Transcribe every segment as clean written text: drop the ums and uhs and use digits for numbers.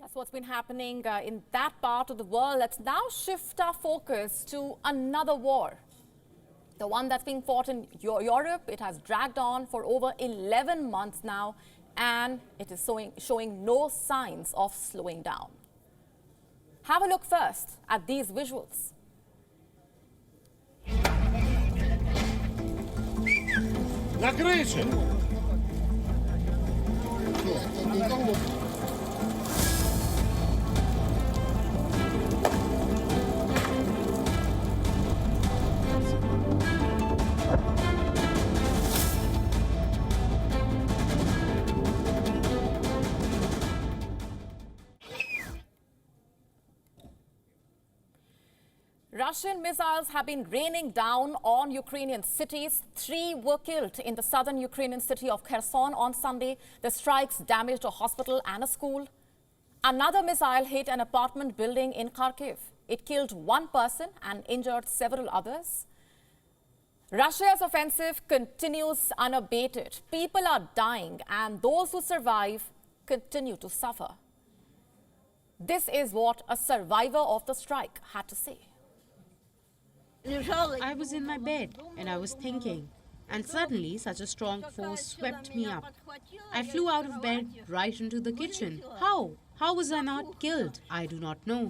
That's what's been happening in that part of the world. Let's now shift our focus to another war. The one that's being fought in Europe. It has dragged on for over 11 months now, and it is showing no signs of slowing down. Have a look first at these visuals. На крыше! Russian missiles have been raining down on Ukrainian cities. 3 were killed in the southern Ukrainian city of Kherson on Sunday. The strikes damaged a hospital and a school. Another missile hit an apartment building in Kharkiv. It killed 1 person and injured several others. Russia's offensive continues unabated. People are dying, and those who survive continue to suffer. This is what a survivor of the strike had to say. I was in my bed and I was thinking, and suddenly such a strong force swept me up. I flew out of bed right into the kitchen. How? How was I not killed? I do not know.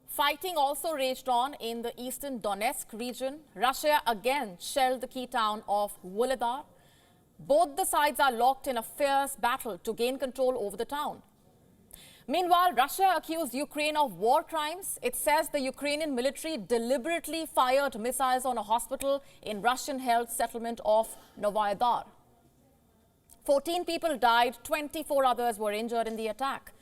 Fighting also raged on in the eastern Donetsk region. Russia again shelled the key town of Vuhledar. Both the sides are locked in a fierce battle to gain control over the town. Meanwhile, Russia accused Ukraine of war crimes. It says the Ukrainian military deliberately fired missiles on a hospital in Russian-held settlement of Novaya Dar. 14 people died, 24 others were injured in the attack.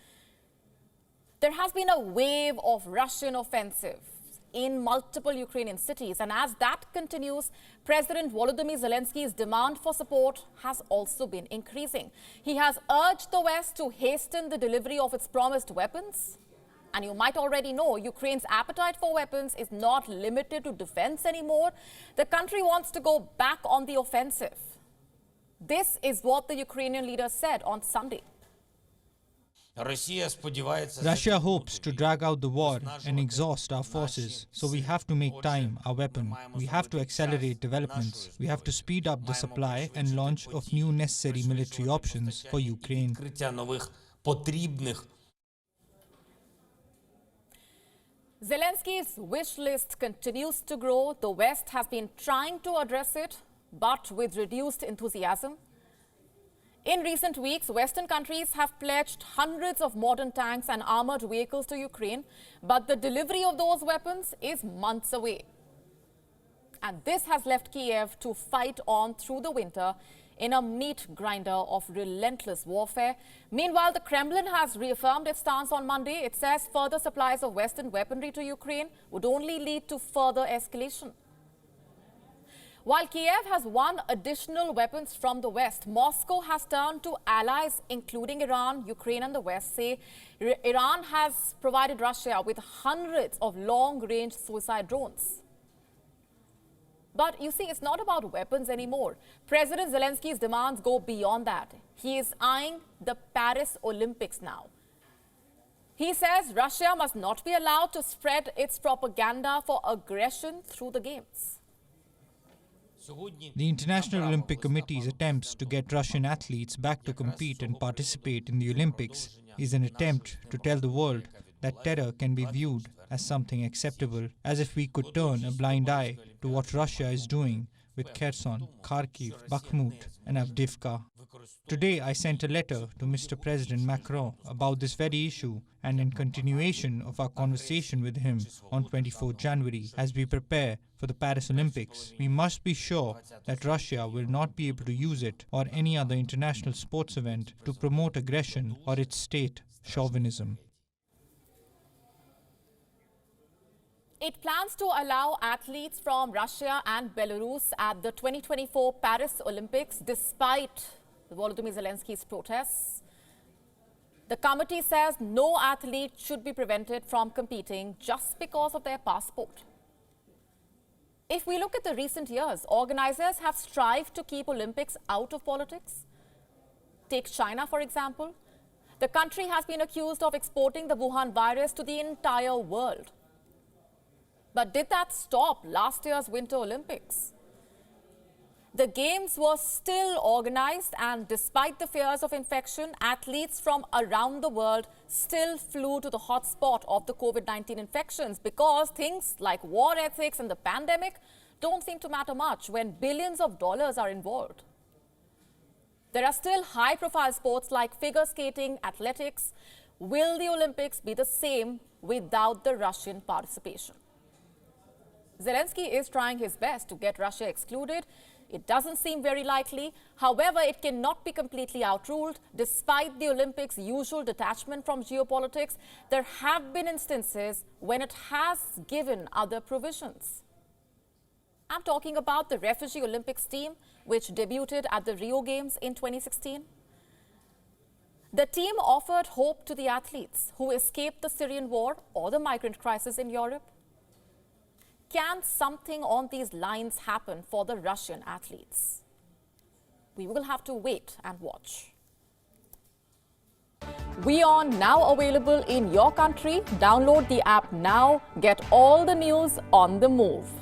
There has been a wave of Russian offensives in multiple Ukrainian cities, and as that continues, President Volodymyr Zelensky's demand for support has also been increasing. He has urged the West to hasten the delivery of its promised weapons. And you might already know, Ukraine's appetite for weapons is not limited to defense anymore. The country wants to go back on the offensive. This is what the Ukrainian leader said on Sunday. Russia hopes to drag out the war and exhaust our forces, so we have to make time our weapon. We have to accelerate developments. We have to speed up the supply and launch of new necessary military options for Ukraine. Zelensky's wish list continues to grow. The West has been trying to address it, but with reduced enthusiasm. In recent weeks, Western countries have pledged hundreds of modern tanks and armored vehicles to Ukraine, but the delivery of those weapons is months away. And this has left Kiev to fight on through the winter in a meat grinder of relentless warfare. Meanwhile, the Kremlin has reaffirmed its stance on Monday. It says further supplies of Western weaponry to Ukraine would only lead to further escalation. While Kiev has won additional weapons from the West, Moscow has turned to allies, including Iran. Ukraine and the West say Iran has provided Russia with hundreds of long-range suicide drones. But you see, it's not about weapons anymore. President Zelensky's demands go beyond that. He is eyeing the Paris Olympics now. He says Russia must not be allowed to spread its propaganda for aggression through the Games. The International Olympic Committee's attempts to get Russian athletes back to compete and participate in the Olympics is an attempt to tell the world that terror can be viewed as something acceptable, as if we could turn a blind eye to what Russia is doing with Kherson, Kharkiv, Bakhmut and Avdiivka. Today I sent a letter to Mr. President Macron about this very issue, and in continuation of our conversation with him on 24 January, as we prepare for the Paris Olympics, we must be sure that Russia will not be able to use it or any other international sports event to promote aggression or its state chauvinism. It plans to allow athletes from Russia and Belarus at the 2024 Paris Olympics despite Volodymyr Zelensky's protests. The committee says no athlete should be prevented from competing just because of their passport. If we look at the recent years, organizers have strived to keep Olympics out of politics. Take China, for example. The country has been accused of exporting the Wuhan virus to the entire world. But did that stop last year's Winter Olympics? The Games were still organized, and despite the fears of infection, athletes from around the world still flew to the hotspot of the COVID-19 infections because things like war ethics and the pandemic don't seem to matter much when billions of dollars are involved. There are still high-profile sports like figure skating, athletics. Will the Olympics be the same without the Russian participation? Zelensky is trying his best to get Russia excluded. It doesn't seem very likely. However, it cannot be completely outruled. Despite the Olympics' usual detachment from geopolitics, there have been instances when it has given other provisions. I'm talking about the refugee Olympics team, which debuted at the Rio Games in 2016. The team offered hope to the athletes who escaped the Syrian war or the migrant crisis in Europe. Can something on these lines happen for the Russian athletes? We will have to wait and watch. WION now available in your country. Download the app now. Get all the news on the move.